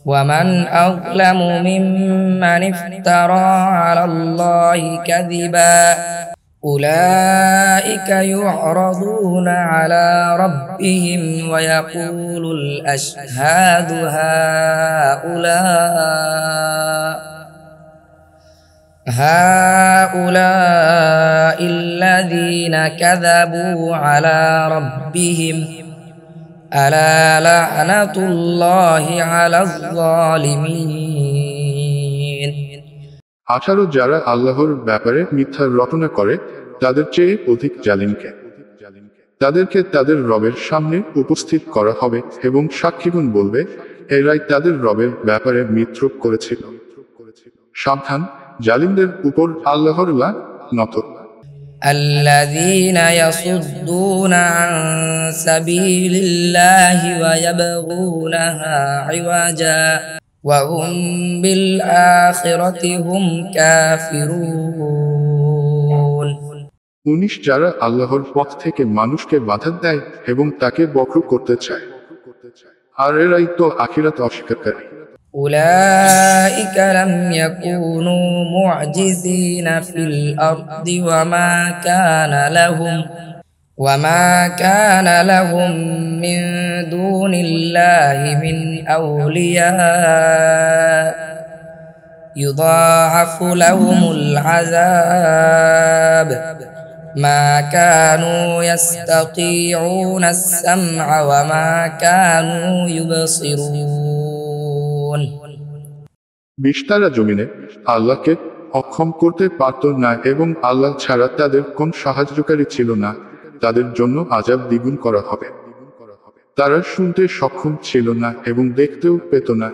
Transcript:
ومن أظلم ممن افترى على الله كذبا أولئك يعرضون على ربهم ويقول الأشهاد هؤلاء الذين كذبوا على ربهم ألا لعنة الله على الظالمين 18 যারা আল্লাহর ব্যাপারে মিথ্যা রটনা করে তাদের চেয়ে অধিক জালিম কে? তাদেরকে তাদের রবের সামনে উপস্থিত করা হবে এবং সাক্ষীগণ বলবে, এরাই তাদের রবের ব্যাপারে মিথ্যা করেছিল। সাবধান, জালিমদের উপর আল্লাহর লানত। الذين يصدون عن سبيل الله ويبغونها عوجا وهم بالآخرة هم كافرون 19 যারা আল্লাহর পথ থেকে মানুষকে বাধা দেয় এবং তাকে বক্র করতে চায়, আর এরাই তো আখিরাত অস্বীকারী। أولئك لم يكونوا معجزين في الأرض وما كان لهم من دون الله من أولياء يضاعف لهم العذاب ما كانوا يستطيعون السمع وما كانوا يبصرون বিশতারা জমিনে আল্লাহকে অক্ষম করতে পারত না এবং আল্লাহ ছাড়া তাদের কোন সাহায্যকারী ছিল না। তাদের জন্য আযাব দ্বিগুণ করা হবে। তারা শুনতে সক্ষম ছিল না এবং দেখতেও পেত না।